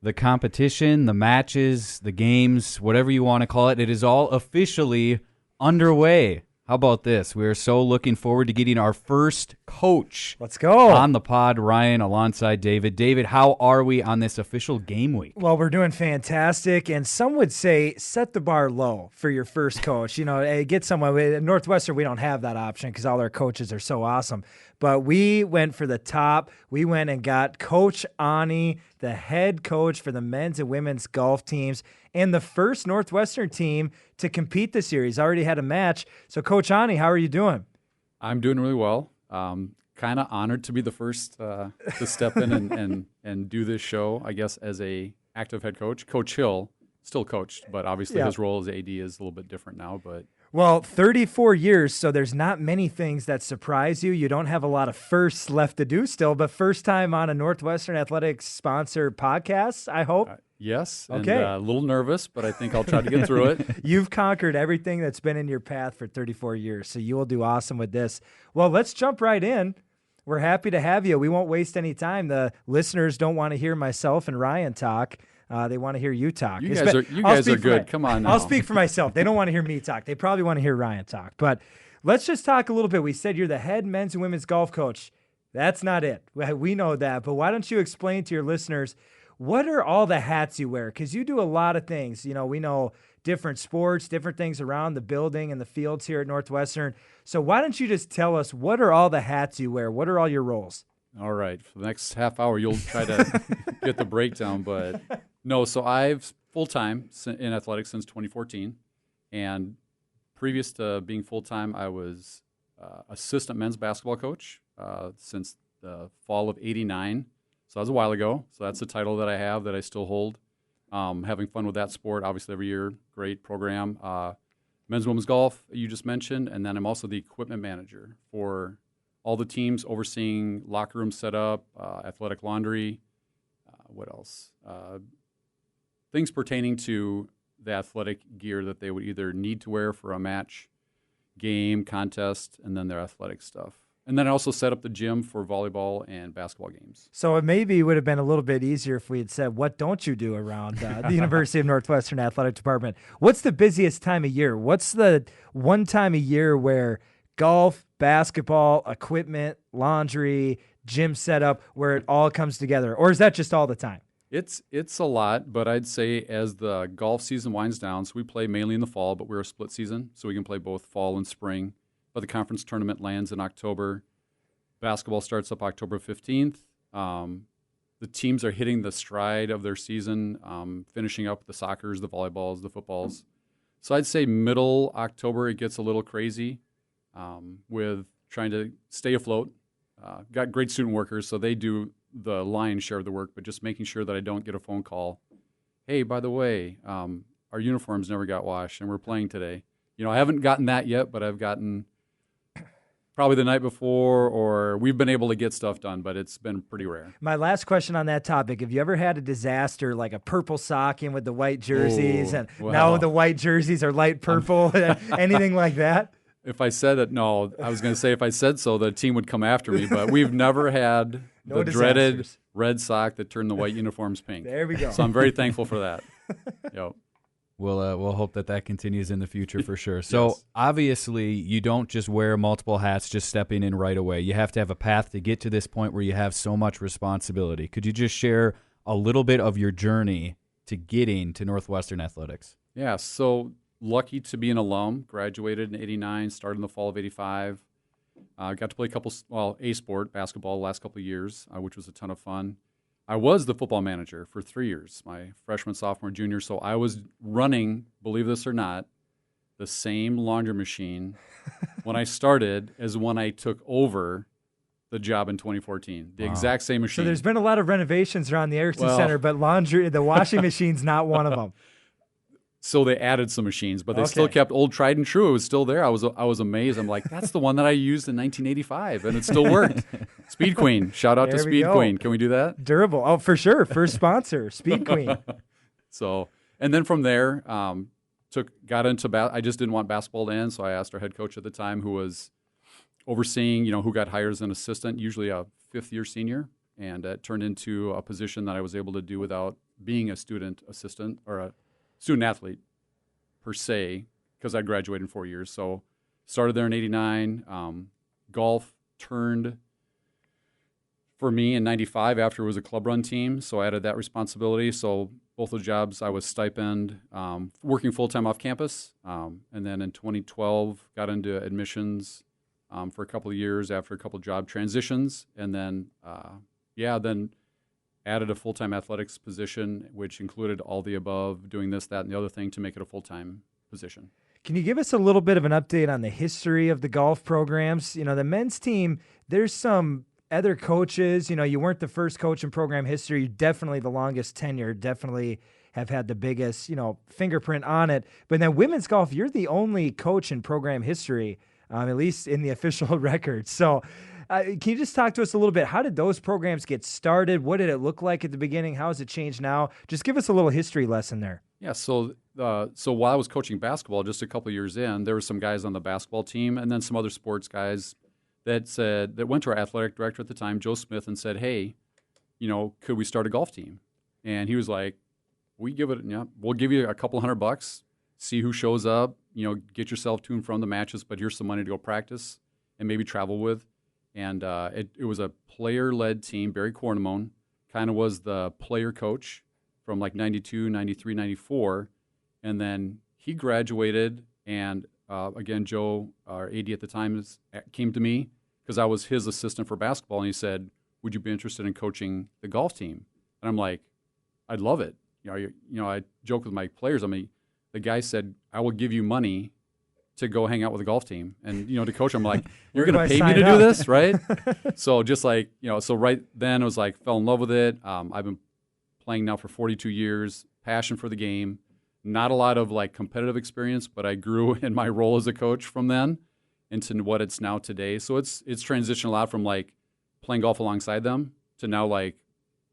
the competition, the matches, the games, whatever you want to call it, it is all officially underway. How about this? We are so looking forward to getting our first coach. Let's go. On the pod, Ryan, alongside David. David, how are we on this official game week? Well, we're doing fantastic, and some would say set the bar low for your first coach. Get someone. At Northwestern, we don't have that option because all our coaches are so awesome. But we went for the top. We went and got Coach Aune, the head coach for the men's and women's golf teams, and the first Northwestern team to compete this year. He's already had a match. So, Coach Aune, how are you doing? I'm doing really well. Kind of honored to be the first to step in and do this show, I guess, as a active head coach. Coach Hill still coached, but obviously his role as AD is a little bit different now. Well, 34 years, so there's not many things that surprise you. You don't have a lot of firsts left to do still, but first time on a Northwestern Athletics sponsored podcast, I hope. Yes. Okay. And a little nervous, but I think I'll try to get through it. You've conquered everything that's been in your path for 34 years, so you will do awesome with this. Well, let's jump right in. We're happy to have you. We won't waste any time. The listeners don't want to hear myself and Ryan talk. They want to hear you talk. You guys are good. Come on now. I'll speak for myself. They don't want to hear me talk. They probably want to hear Ryan talk. But let's just talk a little bit. We said you're the head men's and women's golf coach. That's not it. We know that. But why don't you explain to your listeners, what are all the hats you wear? Because you do a lot of things. We know different sports, different things around the building and the fields here at Northwestern. So why don't you just tell us, what are all the hats you wear? What are all your roles? All right. For the next half hour, you'll try to get the breakdown. But no, so I've full-time in athletics since 2014. And previous to being full-time, I was assistant men's basketball coach since the fall of '89. So that was a while ago. So that's the title that I have that I still hold. Having fun with that sport, obviously every year, great program. Men's and women's golf, you just mentioned, and then I'm also the equipment manager for all the teams, overseeing locker room setup, athletic laundry, what else? Things pertaining to the athletic gear that they would either need to wear for a match, game, contest, and then their athletic stuff. And then I also set up the gym for volleyball and basketball games. So it maybe would have been a little bit easier if we had said, what don't you do around the University of Northwestern Athletic Department? What's the busiest time of year? What's the one time a year where golf, basketball, equipment, laundry, gym setup, where it all comes together? Or is that just all the time? It's a lot, but I'd say as the golf season winds down, so we play mainly in the fall, but we're a split season, so we can play both fall and spring. But the conference tournament lands in October. Basketball starts up October 15th. The teams are hitting the stride of their season, finishing up the soccers, the volleyballs, the footballs. So I'd say middle October it gets a little crazy with trying to stay afloat. Got great student workers, so they do the lion's share of the work, but just making sure that I don't get a phone call. Hey, by the way, our uniforms never got washed, and we're playing today. I haven't gotten that yet, but I've gotten probably the night before, or we've been able to get stuff done, but it's been pretty rare. My last question on that topic, have you ever had a disaster like a purple sock in with the white jerseys, and now the white jerseys are light purple, anything like that? If I said it, no. I was going to say if I said so, the team would come after me, but we've never had the dreaded red sock that turned the white uniforms pink. There we go. So I'm very thankful for that. Yep. We'll hope that continues in the future for sure. So Yes. Obviously, you don't just wear multiple hats just stepping in right away. You have to have a path to get to this point where you have so much responsibility. Could you just share a little bit of your journey to getting to Northwestern Athletics? Yeah, so lucky to be an alum. Graduated in '89, started in the fall of '85. Got to play a sport, basketball, the last couple of years, which was a ton of fun. I was the football manager for 3 years, my freshman, sophomore, junior. So I was running, believe this or not, the same laundry machine when I started as when I took over the job in 2014. The exact same machine. So there's been a lot of renovations around the Erickson Center, but the washing machine's not one of them. So they added some machines, but they still kept old tried and true. It was still there. I was amazed. I'm like, that's the one that I used in 1985, and it still worked. Speed Queen. Shout out to Speed Queen. Can we do that? Durable. Oh, for sure. First sponsor, Speed Queen. So, and then from there, got into I just didn't want basketball to end, so I asked our head coach at the time, who was overseeing, who got hired as an assistant, usually a fifth-year senior, and it turned into a position that I was able to do without being a student assistant or a student athlete per se, because I graduated in 4 years. So started there in '89. Golf turned for me in '95 after it was a club run team. So I added that responsibility. So both those jobs, I was stipend, working full time off campus. And then in 2012, got into admissions for a couple of years after a couple of job transitions. And then, then added a full-time athletics position, which included all the above, doing this, that, and the other thing to make it a full-time position. Can you give us a little bit of an update on the history of the golf programs? You know, the men's team, there's some other coaches. You know, you weren't the first coach in program history. You're definitely the longest tenure, definitely have had the biggest, fingerprint on it. But then women's golf, you're the only coach in program history, at least in the official record. So can you just talk to us a little bit? How did those programs get started? What did it look like at the beginning? How has it changed now? Just give us a little history lesson there. Yeah, so while I was coaching basketball, just a couple of years in, there were some guys on the basketball team and then some other sports guys that went to our athletic director at the time, Joe Smith, and said, hey, could we start a golf team? And he was like, we'll give you a couple $100, see who shows up, get yourself to and from the matches, but here's some money to go practice and maybe travel with. And it was a player-led team. Barry Cornamone kind of was the player coach from like 92, 93, 94. And then he graduated, and again, Joe, our AD at the time, came to me because I was his assistant for basketball, and he said, would you be interested in coaching the golf team? And I'm like, I'd love it. I joke with my players. The guy said, I will give you money to go hang out with the golf team. And, to coach, I'm like, you're going to pay me to do this, right? So just like, so right then it was like, fell in love with it. I've been playing now for 42 years, passion for the game, not a lot of like competitive experience, but I grew in my role as a coach from then into what it's now today. So it's transitioned a lot from like playing golf alongside them to now like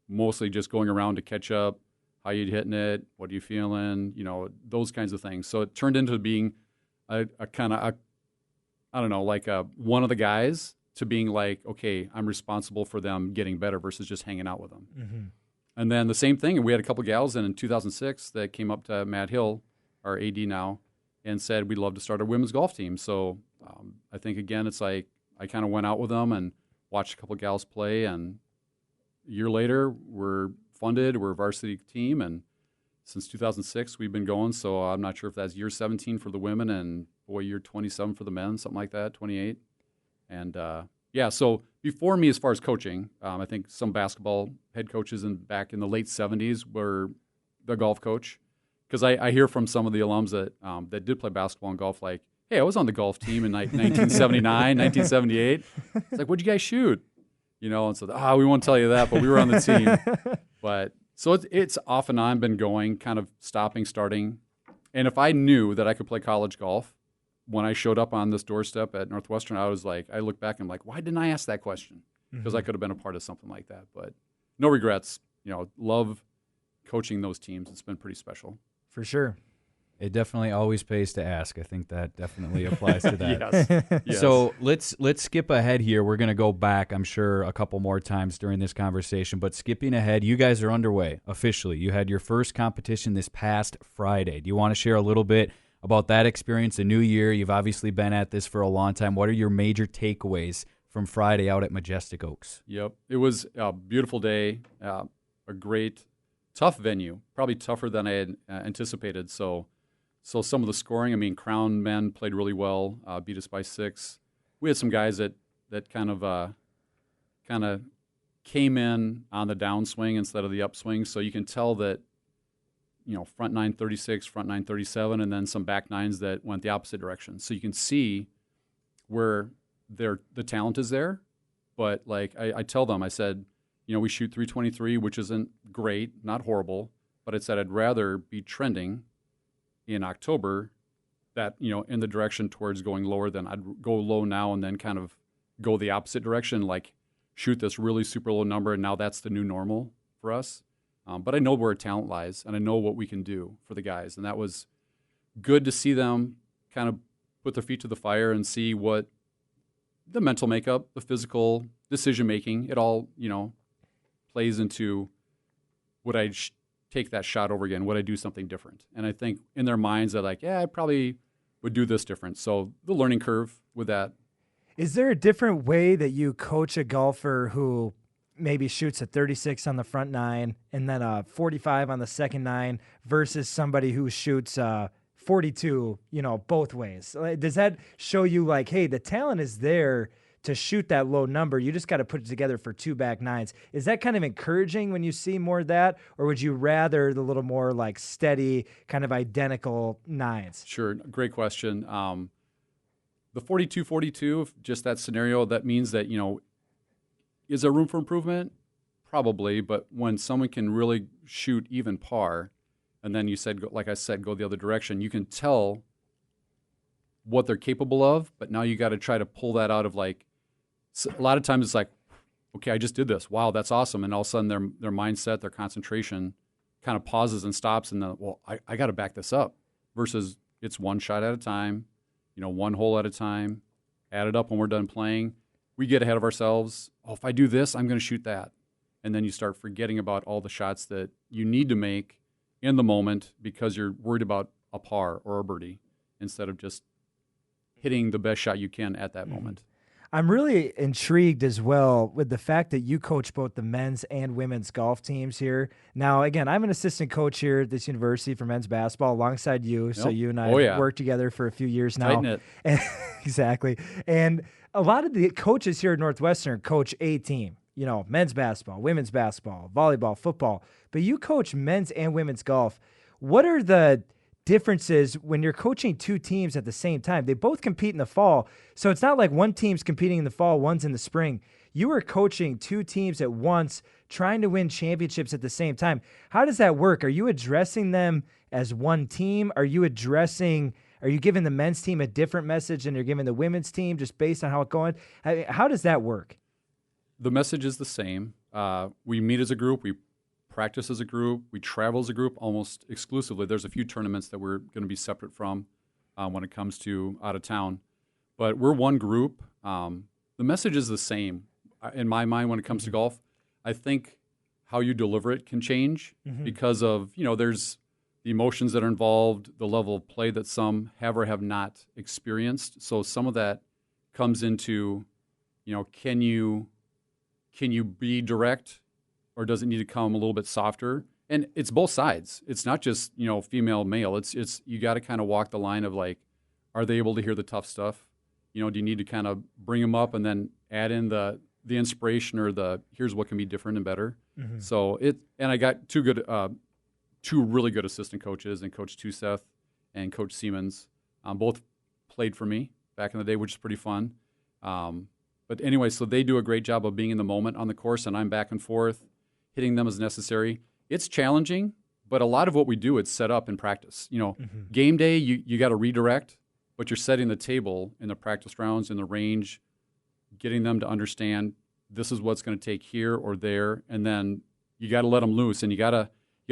mostly just going around to catch up, how you hitting it, what are you feeling, those kinds of things. So it turned into being a kind of, one of the guys to being like, okay, I'm responsible for them getting better versus just hanging out with them. Mm-hmm. And then the same thing, and we had a couple gals in 2006 that came up to Matt Hill, our AD now, and said we'd love to start a women's golf team. So I think, again, it's like I kind of went out with them and watched a couple gals play, and a year later, we're funded, we're a varsity team, and since 2006, we've been going. So I'm not sure if that's year 17 for the women and, year 27 for the men, something like that, 28. And, so before me as far as coaching, I think some basketball head coaches back in the late 70s were the golf coach. Because I hear from some of the alums that did play basketball and golf like, hey, I was on the golf team in 1979, 1978. It's like, what'd you guys shoot? And so, we won't tell you that, but we were on the team. But so it's off and on been going, kind of stopping, starting. And if I knew that I could play college golf, when I showed up on this doorstep at Northwestern, I was like, I look back and I'm like, why didn't I ask that question? Because I could have been a part of something like that. But no regrets. Love coaching those teams. It's been pretty special. For sure. It definitely always pays to ask. I think that definitely applies to that. Yes. So let's skip ahead here. We're going to go back, I'm sure, a couple more times during this conversation. But skipping ahead, you guys are underway officially. You had your first competition this past Friday. Do you want to share a little bit about that experience, a new year? You've obviously been at this for a long time. What are your major takeaways from Friday out at Majestic Oaks? Yep. It was a beautiful day, a great, tough venue, probably tougher than I had anticipated. So some of the scoring, Crown men played really well, beat us by 6. We had some guys that kind of came in on the downswing instead of the upswing. So you can tell that, front 9 36, front 9 37, and then some back nines that went the opposite direction. So you can see where the talent is there. But like I tell them, I said, we shoot 323, which isn't great, not horrible, but I said I'd rather be trending in October that, in the direction towards going lower than I'd go low now and then kind of go the opposite direction, like shoot this really super low number, and now that's the new normal for us. But I know where talent lies, and I know what we can do for the guys. And that was good to see them kind of put their feet to the fire and see what the mental makeup, the physical decision-making, it all, plays into what I take that shot over again? Would I do something different? And I think in their minds, they're like, yeah, I probably would do this different. So the learning curve with that. Is there a different way that you coach a golfer who maybe shoots a 36 on the front nine and then a 45 on the second nine versus somebody who shoots 42, both ways? Does that show you like, hey, the talent is there to shoot that low number? You just got to put it together for two back nines. Is that kind of encouraging when you see more of that, or would you rather the little more like steady, kind of identical nines? Sure. Great question. The 42-42, just that scenario, that means that, is there room for improvement? Probably, but when someone can really shoot even par, and then you said, like I said, go the other direction, you can tell what they're capable of, but now you got to try to pull that out of like, a lot of times it's like, okay, I just did this. Wow, that's awesome. And all of a sudden their mindset, their concentration kind of pauses and stops, and then, well, I got to back this up, versus it's one shot at a time, one hole at a time, add it up when we're done playing. We get ahead of ourselves. Oh, if I do this, I'm going to shoot that. And then you start forgetting about all the shots that you need to make in the moment because you're worried about a par or a birdie instead of just hitting the best shot you can at that moment. I'm really intrigued as well with the fact that you coach both the men's and women's golf teams here. Now, again, I'm an assistant coach here at this university for men's basketball alongside you. Yep. So you and I have worked together for a few years now. Tighten it. Exactly. And a lot of the coaches here at Northwestern coach a team, men's basketball, women's basketball, volleyball, football. But you coach men's and women's golf. What are the differences when you're coaching two teams at the same time? They both compete in the fall, so it's not like one team's competing in the fall, one's in the spring. You are coaching two teams at once, trying to win championships at the same time. How does that work? Are you addressing them as one team? Are you giving the men's team a different message than you're giving the women's team just based on how it's going? How does that work? The message is the same. We meet as a group. We practice as a group. We travel as a group almost exclusively. There's a few tournaments that we're going to be separate from when it comes to out of town. But we're one group. The message is the same. In my mind, when it comes to golf, I think how you deliver it can change because of, there's the emotions that are involved, the level of play that some have or have not experienced. So some of that comes into, can you be direct, or does it need to come a little bit softer? And it's both sides. It's not just, female, male. It's you got to kind of walk the line of like, are they able to hear the tough stuff? Do you need to kind of bring them up and then add in the inspiration or here's what can be different and better? So and I got two really good assistant coaches, and Coach Tuseth and Coach Siemens. Both played for me back in the day, which is pretty fun. But anyway, so they do a great job of being in the moment on the course, and I'm back and forth, hitting them as necessary. It's challenging, but a lot of what we do, it's set up in practice. Game day, you got to redirect, but you're setting the table in the practice rounds, in the range, getting them to understand this is what's going to take here or there, and then you got to let them loose, and you got to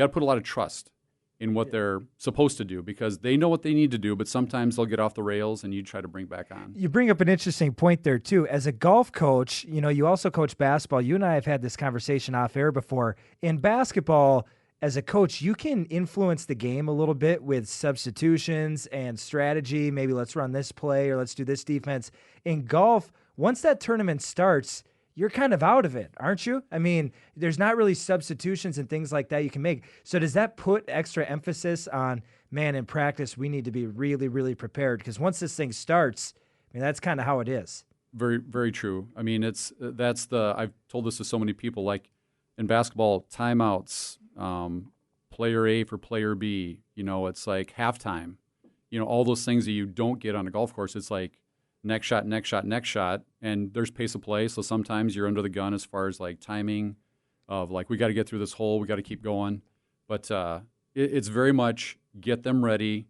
put a lot of trust in what they're supposed to do, because they know what they need to do, but sometimes they'll get off the rails and you try to bring back on. You bring up an interesting point there too. As a golf coach, you also coach basketball. You and I have had this conversation off air before. In basketball, as a coach, you can influence the game a little bit with substitutions and strategy. Maybe let's run this play or let's do this defense. In golf, once that tournament starts, you're kind of out of it, aren't you? I mean, there's not really substitutions and things like that you can make. So does that put extra emphasis on, man, in practice, we need to be really, really prepared? Because once this thing starts, that's kind of how it is. Very, very true. I mean, I've told this to so many people, like in basketball, timeouts, player A for player B, it's like halftime, all those things that you don't get on a golf course. It's like, next shot, next shot, next shot, and there's pace of play. So sometimes you're under the gun as far as like timing of like, we got to get through this hole, we got to keep going. But it's very much get them ready,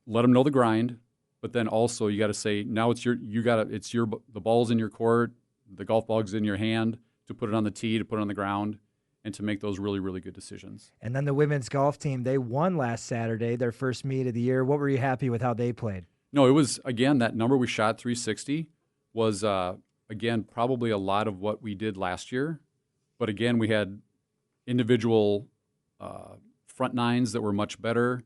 let them know the grind, but then also you got to say, now the ball's in your court, the golf ball's in your hand, to put it on the tee, to put it on the ground, and to make those really, really good decisions. And then the women's golf team, they won last Saturday, their first meet of the year. What were you happy with how they played? No, it was, again, that number we shot, 360, was, again, probably a lot of what we did last year. But, again, we had individual front nines that were much better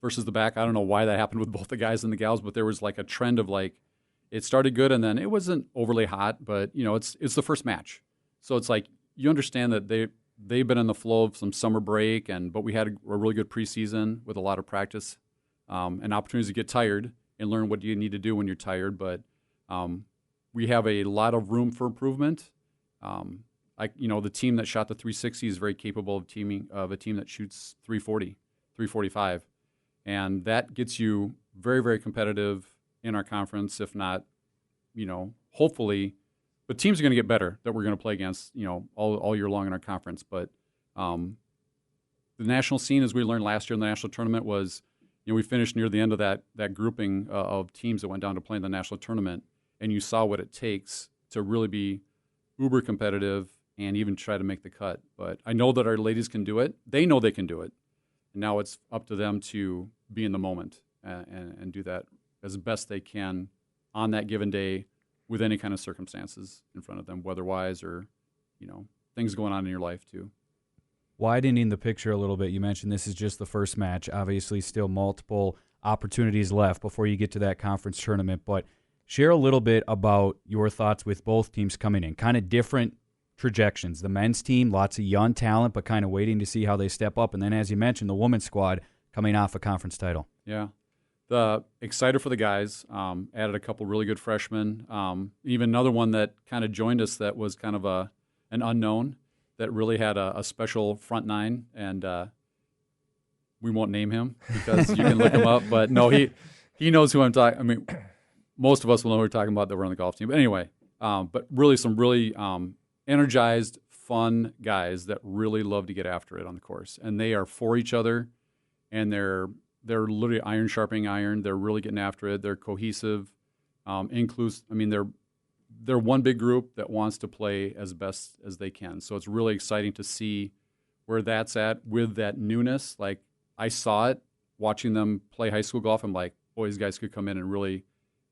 versus the back. I don't know why that happened with both the guys and the gals, but there was like a trend of like it started good and then it wasn't overly hot, but it's the first match, so it's like you understand that they've been in the flow of some summer break, but we had a really good preseason with a lot of practice and opportunities to get tired and learn what you need to do when you're tired. But we have a lot of room for improvement. The team that shot the 360 is very capable of a team that shoots 340, 345, and that gets you very, very competitive in our conference. If not, hopefully. But teams are going to get better that we're going to play against, all year long in our conference. But the national scene, as we learned last year in the national tournament, was, we finished near the end of that grouping of teams that went down to play in the national tournament, and you saw what it takes to really be uber competitive and even try to make the cut. But I know that our ladies can do it. They know they can do it. And now it's up to them to be in the moment and do that as best they can on that given day, with any kind of circumstances in front of them, weather-wise or, things going on in your life too. Widening the picture a little bit, you mentioned this is just the first match. Obviously, still multiple opportunities left before you get to that conference tournament. But share a little bit about your thoughts with both teams coming in. Kind of different trajectories. The men's team, lots of young talent, but kind of waiting to see how they step up. And then, as you mentioned, the women's squad coming off a conference title. Yeah. Excited for the guys. Added a couple really good freshmen. Even another one that kind of joined us that was kind of an unknown that really had a special front nine, and we won't name him because you can look him up. But no, he knows who I'm talking. I mean, most of us will know who we're talking about that were on the golf team. But anyway, but really some really energized, fun guys that really love to get after it on the course, and they are for each other, and they're literally iron sharpening iron. They're really getting after it. They're cohesive, inclusive. I mean, they're one big group that wants to play as best as they can. So it's really exciting to see where that's at with that newness. Like, I saw it watching them play high school golf. I'm like, boy, these guys could come in and really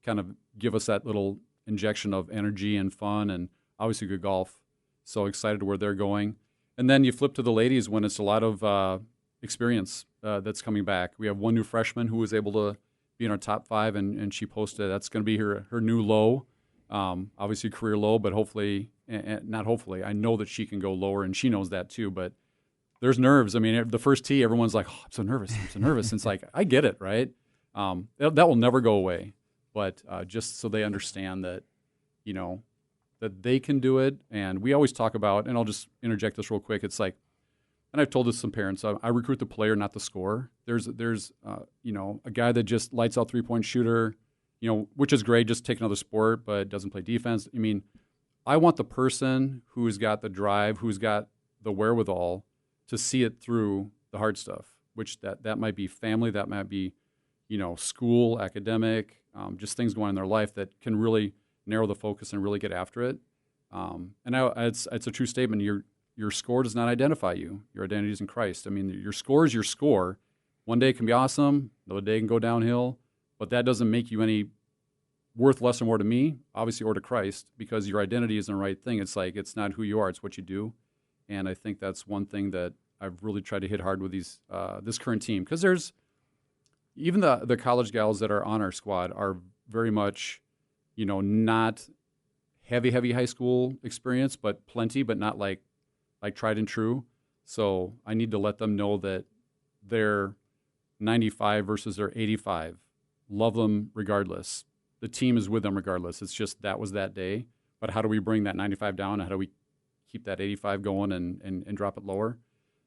kind of give us that little injection of energy and fun and obviously good golf. So excited to where they're going. And then you flip to the ladies when it's a lot of experience that's coming back. We have one new freshman who was able to be in our top 5, and she posted that's going to be her new low, obviously career low, but hopefully, not hopefully, I know that she can go lower, and she knows that too. But there's nerves. I mean, the first tee, everyone's like, oh, I'm so nervous. And it's like, I get it, right? That will never go away. But just so they understand that, that they can do it. And we always talk about, and I'll just interject this real quick, it's like, and I've told this to some parents, I recruit the player, not the scorer. There's a guy that just lights out three-point shooter, which is great, just take another sport, but doesn't play defense. I mean, I want the person who's got the drive, who's got the wherewithal to see it through the hard stuff, which that might be family, that might be, school, academic, just things going on in their life that can really narrow the focus and really get after it. It's a true statement. Your score does not identify you. Your identity is in Christ. I mean, your score is your score. One day it can be awesome. Another day it can go downhill. But that doesn't make you any worth less or more to me, obviously, or to Christ, because your identity isn't the right thing. It's like, it's not who you are. It's what you do. And I think that's one thing that I've really tried to hit hard with this current team. Because there's even the college gals that are on our squad are very much, not heavy high school experience, but plenty, but not like tried and true. So I need to let them know that they're 95 versus they're 85. Love them regardless. The team is with them regardless. It's just that was that day. But how do we bring that 95 down? How do we keep that 85 going and drop it lower?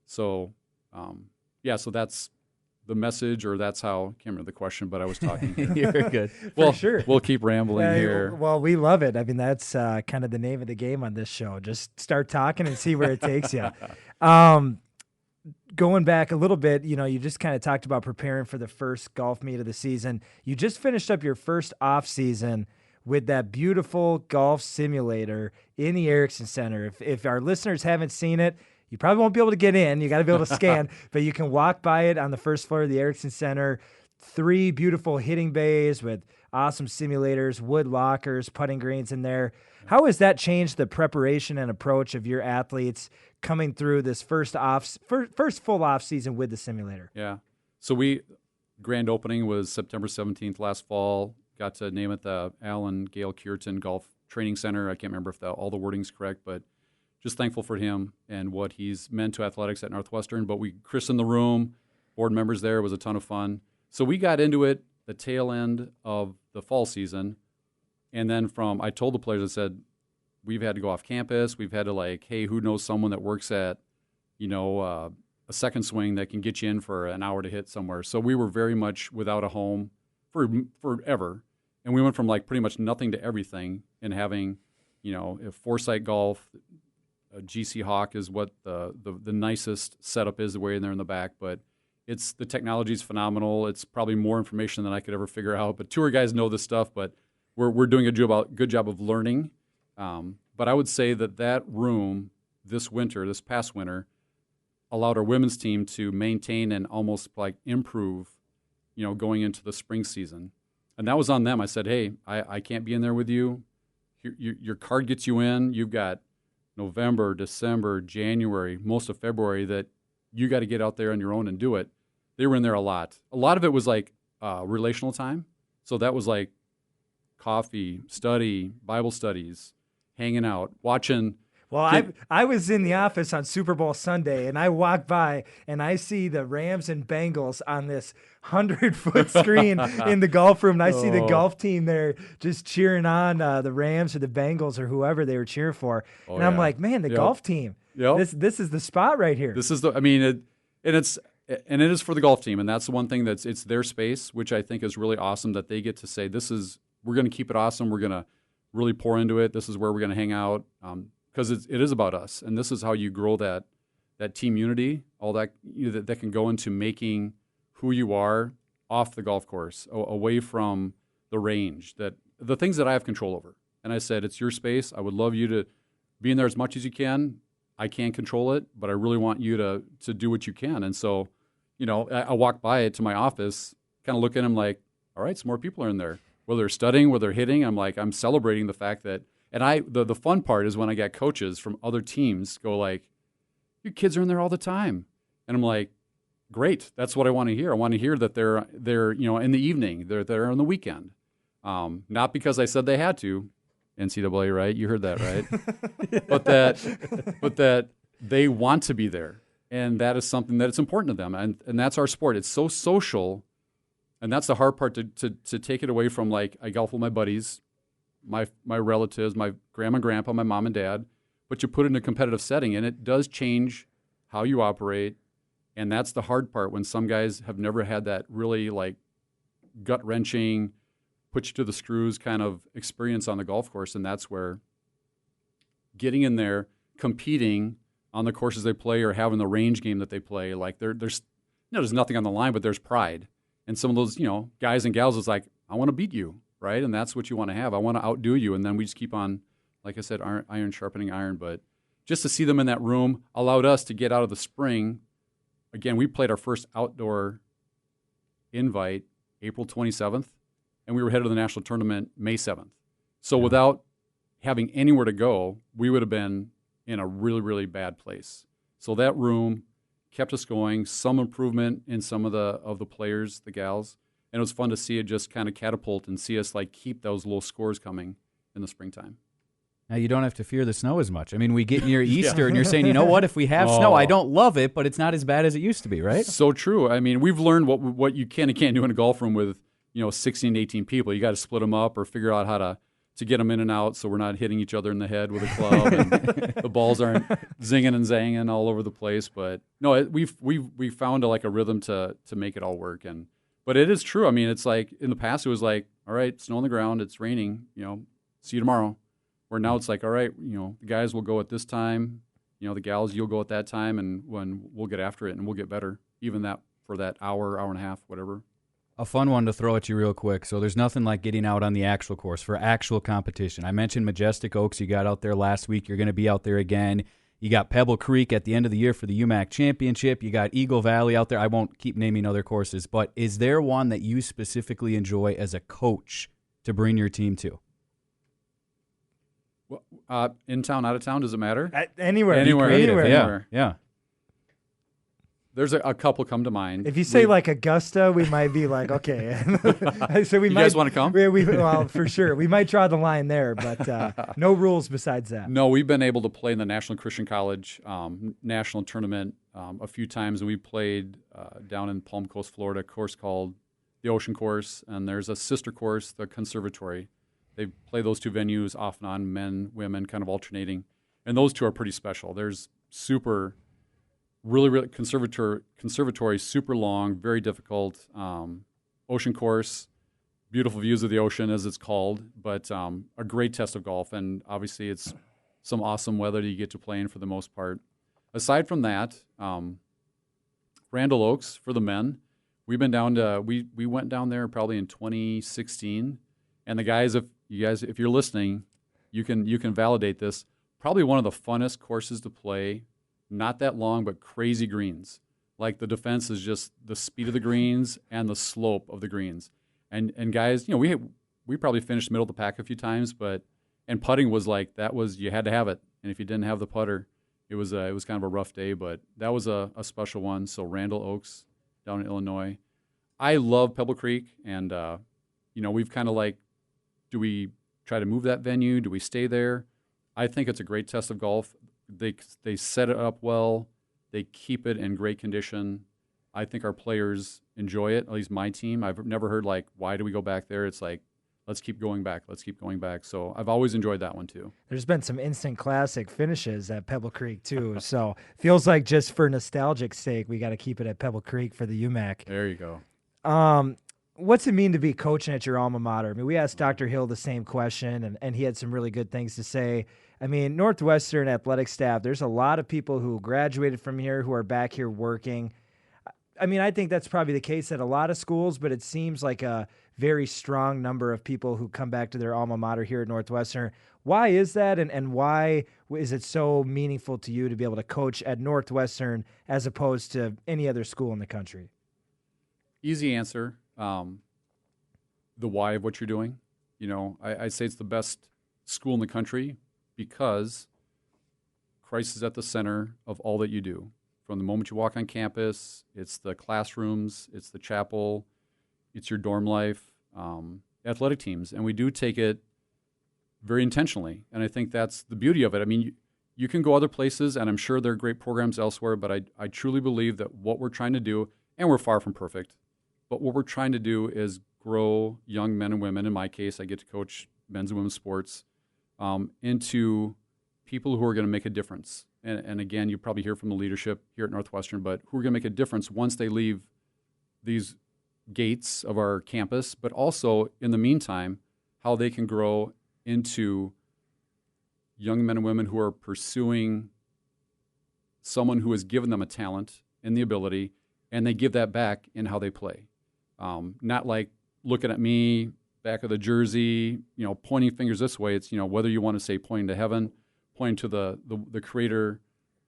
So, so that's the message, or that's how, I can't remember the question, but I was talking. You're good. Well, sure. We'll keep rambling here. Well, we love it. I mean, that's kind of the name of the game on this show. Just start talking and see where it takes you. Going back a little bit, you just kind of talked about preparing for the first golf meet of the season. You just finished up your first off season with that beautiful golf simulator in the Erickson Center. If our listeners haven't seen it, you probably won't be able to get in. You got to be able to scan, but you can walk by it on the first floor of the Erickson Center. 3 beautiful hitting bays with awesome simulators, wood lockers, putting greens in there. How has that changed the preparation and approach of your athletes coming through this first full off season with the simulator? Yeah. So grand opening was September 17th last fall. Got to name it the Alan Gale Cureton Golf Training Center. I can't remember if all the wording's correct, but just thankful for him and what he's meant to athletics at Northwestern. But we christened the room, board members there. It was a ton of fun. So we got into it the tail end of the fall season. And then I told the players, I said, we've had to go off campus. We've had to hey, who knows someone that works at, a second swing that can get you in for an hour to hit somewhere. So we were very much without a home forever. And we went from pretty much nothing to everything and having, if Foresight Golf, GC Hawk is what the nicest setup is, the way in there in the back. But the technology is phenomenal. It's probably more information than I could ever figure out. But tour guys know this stuff, but we're doing a good job of learning. But I would say that room this past winter, allowed our women's team to maintain and almost improve, going into the spring season. And that was on them. I said, hey, I can't be in there with you. Your card gets you in. You've got November, December, January, most of February that you got to get out there on your own and do it. They were in there a lot. A lot of it was relational time. So that was coffee, study, Bible studies, hanging out, watching. Well, I was in the office on Super Bowl Sunday, and I walk by, and I see the Rams and Bengals on this 100-foot screen in the golf room, and I see the golf team there just cheering on the Rams or the Bengals or whoever they were cheering for. And I'm like, man, the golf team, this is the spot right here. This is it is for the golf team, and that's the one thing it's their space, which I think is really awesome that they get to say, we're going to keep it awesome. We're going to really pour into it. This is where we're going to hang out. Because it is about us, and this is how you grow that team unity, all that that can go into making who you are off the golf course, away from the range, that the things that I have control over. And I said, it's your space. I would love you to be in there as much as you can. I can't control it, but I really want you to do what you can. And so, I walk by it to my office, kind of look at them all right, some more people are in there. Whether they're studying, whether they're hitting, I'm celebrating the fact that. And the fun part is when I got coaches from other teams go your kids are in there all the time. And I'm like, great, that's what I want to hear. I want to hear that they're in the evening, they're there on the weekend. Not because I said they had to, NCAA, right? You heard that, right? but that they want to be there. And that is something that it's important to them. And that's our sport. It's so social. And that's the hard part to take it away from I golf with my buddies, my relatives, my grandma and grandpa, my mom and dad, but you put it in a competitive setting, and it does change how you operate, and that's the hard part when some guys have never had that really gut-wrenching, put you to the screws kind of experience on the golf course, and that's where getting in there, competing on the courses they play or having the range game that they play, there's nothing on the line, but there's pride. And some of those, guys and gals is I want to beat you. Right, and that's what you want to have. I want to outdo you, and then we just keep on, like I said, iron sharpening iron. But just to see them in that room allowed us to get out of the spring. Again, we played our first outdoor invite April 27th, and we were headed to the national tournament May 7th. So without having anywhere to go, we would have been in a really, really bad place. So that room kept us going. Some improvement in some of the players, the gals. And it was fun to see it just kind of catapult and see us keep those low scores coming in the springtime. Now you don't have to fear the snow as much. I mean, we get near Easter and you're saying, you know what, if we have snow, I don't love it, but it's not as bad as it used to be, right? So true. I mean, we've learned what you can and can't do in a golf room with 16 to 18 people. You got to split them up or figure out how to get them in and out so we're not hitting each other in the head with a club and the balls aren't zinging and zanging all over the place. But no, we've found a rhythm to make it all work. But it is true. I mean, it's in the past, it was all right, snow on the ground, it's raining, see you tomorrow. Where now it's all right, the guys will go at this time, the gals, you'll go at that time, and when we'll get after it and we'll get better, even that for that hour and a half, whatever. A fun one to throw at you real quick. So there's nothing like getting out on the actual course for actual competition. I mentioned Majestic Oaks. You got out there last week. You're going to be out there again. You got Pebble Creek at the end of the year for the UMAC Championship. You got Eagle Valley out there. I won't keep naming other courses, but is there one that you specifically enjoy as a coach to bring your team to? In town, out of town, does it matter? Anywhere. Anywhere. Anywhere. Yeah, yeah. There's a couple come to mind. If you say like Augusta, we might be like, okay. So we You might, guys want to come? well, for sure. We might draw the line there, but no rules besides that. No, we've been able to play in the National Christian College national tournament a few times. We played down in Palm Coast, Florida, a course called the Ocean Course, and there's a sister course, the Conservatory. They play those two venues off and on, men, women, kind of alternating. And those two are pretty special. There's really conservatory, super long, very difficult. Ocean course, beautiful views of the ocean, as it's called, but a great test of golf. And obviously, it's some awesome weather that you get to play in for the most part. Aside from that, Randall Oaks for the men. We've been down to we went down there probably in 2016, and the guys, if you're listening, you can validate this. Probably one of the funnest courses to play. Not that long, but crazy greens. Like the defense is just the speed of the greens and the slope of the greens. And guys, we probably finished middle of the pack a few times, and putting was like you had to have it. And if you didn't have the putter, it was kind of a rough day. But that was a special one. So Randall Oaks down in Illinois. I love Pebble Creek, and we've kind of like, do we try to move that venue? Do we stay there? I think it's a great test of golf. They set it up well. They keep it in great condition. I think our players enjoy it, at least my team. I've never heard like, why do we go back there? It's like, let's keep going back. Let's keep going back. So I've always enjoyed that one too. There's been some instant classic finishes at Pebble Creek too. So feels like just for nostalgic sake, we got to keep it at Pebble Creek for the UMAC. There you go. What's it mean to be coaching at your alma mater? I mean, we asked Dr. Hill the same question, and he had some really good things to say. I mean, Northwestern athletic staff, there's a lot of people who graduated from here who are back here working. I mean, I think that's probably the case at a lot of schools, but it seems like a very strong number of people who come back to their alma mater here at Northwestern. Why is that, and why is it so meaningful to you to be able to coach at Northwestern as opposed to any other school in the country? Easy answer. The why of what you're doing. I say it's the best school in the country because Christ is at the center of all that you do. From the moment you walk on campus, it's the classrooms, it's the chapel, it's your dorm life, athletic teams. And we do take it very intentionally. And I think that's the beauty of it. I mean, you can go other places, and I'm sure there are great programs elsewhere, but I truly believe that what we're trying to do, and we're far from perfect, but what we're trying to do is grow young men and women. In my case, I get to coach men's and women's sports into people who are going to make a difference. And again, you probably hear from the leadership here at Northwestern, but who are going to make a difference once they leave these gates of our campus, but also in the meantime, how they can grow into young men and women who are pursuing someone who has given them a talent and the ability, and they give that back in how they play. Not like looking at me, back of the jersey, pointing fingers this way. It's, whether you want to say pointing to heaven, pointing to the creator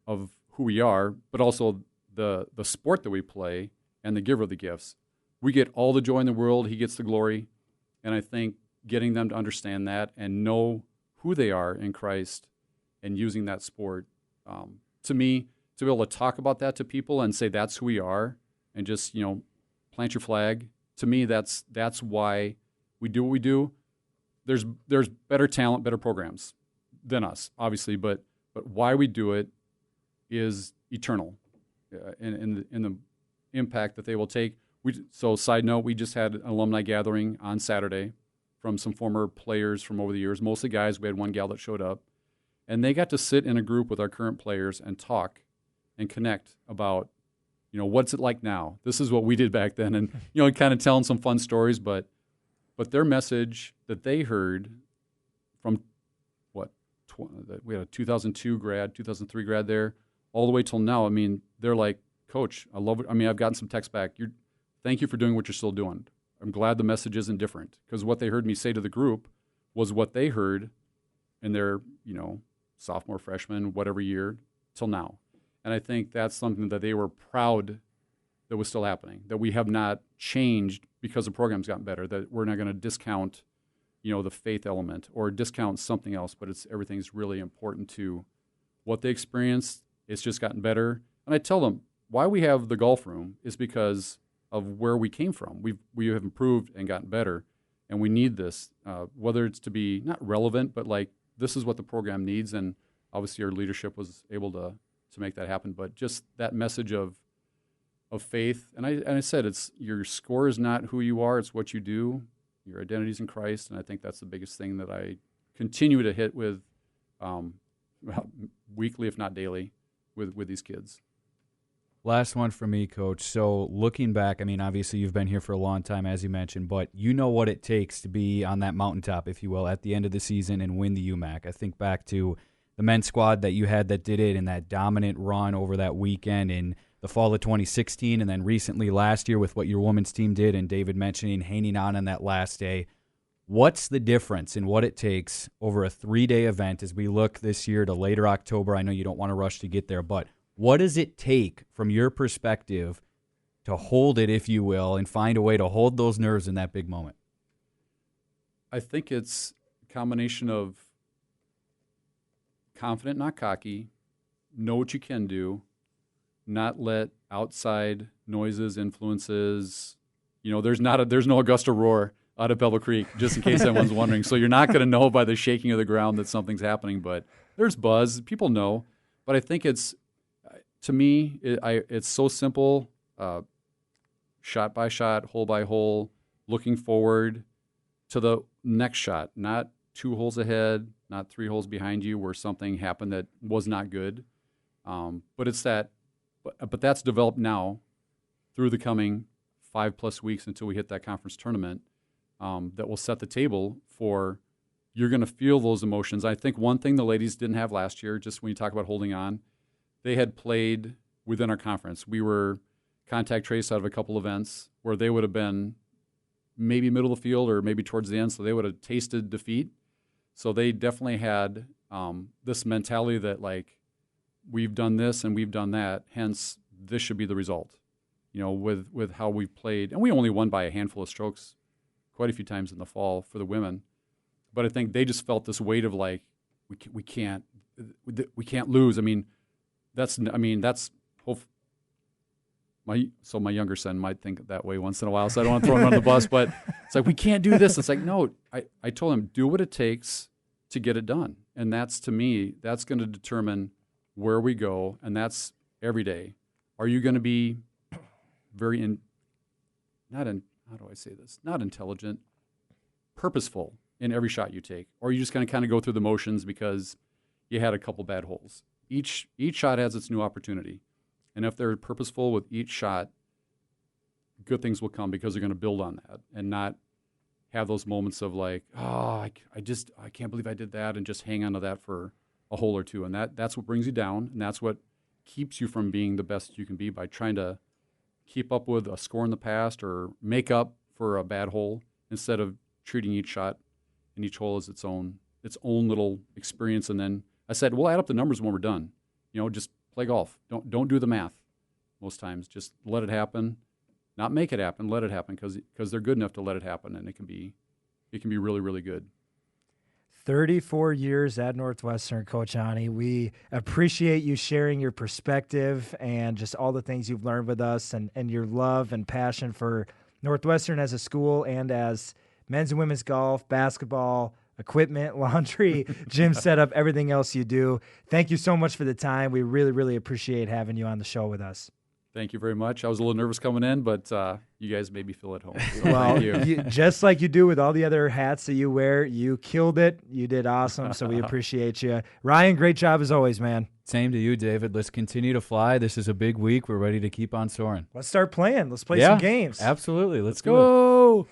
of who we are, but also the sport that we play and the giver of the gifts. We get all the joy in the world. He gets the glory. And I think getting them to understand that and know who they are in Christ and using that sport, to me, to be able to talk about that to people and say that's who we are and just, plant your flag. To me, that's why we do what we do. There's better talent, better programs than us, obviously, but why we do it is eternal in the impact that they will take. So side note, we just had an alumni gathering on Saturday from some former players from over the years, mostly guys. We had one gal that showed up, and they got to sit in a group with our current players and talk and connect about, what's it like now? This is what we did back then, and kind of telling some fun stories, but their message that they heard from we had a 2002 grad, 2003 grad there, all the way till now. I mean, they're like, Coach, I love it. I mean, I've gotten some texts back. Thank you for doing what you're still doing. I'm glad the message isn't different, because what they heard me say to the group was what they heard in their, sophomore, freshman, whatever year till now. And I think that's something that they were proud that was still happening, that we have not changed because the program's gotten better, that we're not going to discount the faith element or discount something else, but everything's really important to what they experienced. It's just gotten better. And I tell them why we have the golf room is because of where we came from. We have improved and gotten better, and we need this, whether it's to be not relevant, but like this is what the program needs. And obviously our leadership was able to make that happen. But just that message of faith. And I said, it's your score is not who you are, it's what you do. Your identity's in Christ. And I think that's the biggest thing that I continue to hit with weekly, if not daily, with these kids. Last one for me, Coach. So looking back, I mean, obviously you've been here for a long time, as you mentioned, but you know what it takes to be on that mountaintop, if you will, at the end of the season and win the UMAC. I think back to the men's squad that you had that did it in that dominant run over that weekend in the fall of 2016, and then recently last year with what your women's team did, and David mentioning hanging on that last day. What's the difference in what it takes over a 3-day event as we look this year to later October? I know you don't want to rush to get there, but what does it take from your perspective to hold it, if you will, and find a way to hold those nerves in that big moment? I think it's a combination of confident, not cocky, know what you can do, not let outside noises, influences, there's no Augusta roar out of Pebble Creek, just in case anyone's wondering. So you're not going to know by the shaking of the ground that something's happening, but there's buzz. People know. But I think to me, it's so simple, shot by shot, hole by hole, looking forward to the next shot, not 2 holes ahead, not 3 holes behind you where something happened that was not good. But it's that, but that's developed now through the coming 5+ weeks until we hit that conference tournament. That will set the table for you're going to feel those emotions. I think one thing the ladies didn't have last year, just when you talk about holding on, they had played within our conference. We were contact traced out of a couple events where they would have been maybe middle of the field or maybe towards the end, so they would have tasted defeat. So they definitely had this mentality that, like, we've done this and we've done that, hence this should be the result, with how we've played. And we only won by a handful of strokes quite a few times in the fall for the women. But I think they just felt this weight of, like, we can't lose. My younger son might think that way once in a while, so I don't want to throw him on the bus, but it's like, we can't do this. It's like, no, I told him, do what it takes to get it done. And that's, to me, that's going to determine where we go, and that's every day. Are you going to be not intelligent, purposeful in every shot you take? Or are you just going to kind of go through the motions because you had a couple bad holes? Each shot has its new opportunity. And if they're purposeful with each shot, good things will come because they're going to build on that and not have those moments of like, I can't believe I did that, and just hang on to that for a hole or two. And that's what brings you down, and that's what keeps you from being the best you can be, by trying to keep up with a score in the past or make up for a bad hole instead of treating each shot and each hole as its own little experience. And then I said, we'll add up the numbers when we're done. Just play golf. Don't do the math most times. Just let it happen. Not make it happen, let it happen, because they're good enough to let it happen, and it can be really, really good. 34 years at Northwestern, Coach Aune. We appreciate you sharing your perspective and just all the things you've learned with us, and your love and passion for Northwestern as a school and as men's and women's golf, basketball, equipment, laundry, gym setup, everything else you do. Thank you so much for the time. We really, really appreciate having you on the show with us. Thank you very much. I was a little nervous coming in, but you guys made me feel at home. So well, thank you. Just like you do with all the other hats that you wear, you killed it. You did awesome, so we appreciate you. Ryan, great job as always, man. Same to you, David. Let's continue to fly. This is a big week. We're ready to keep on soaring. Let's start playing. Let's play some games. Absolutely. Let's go.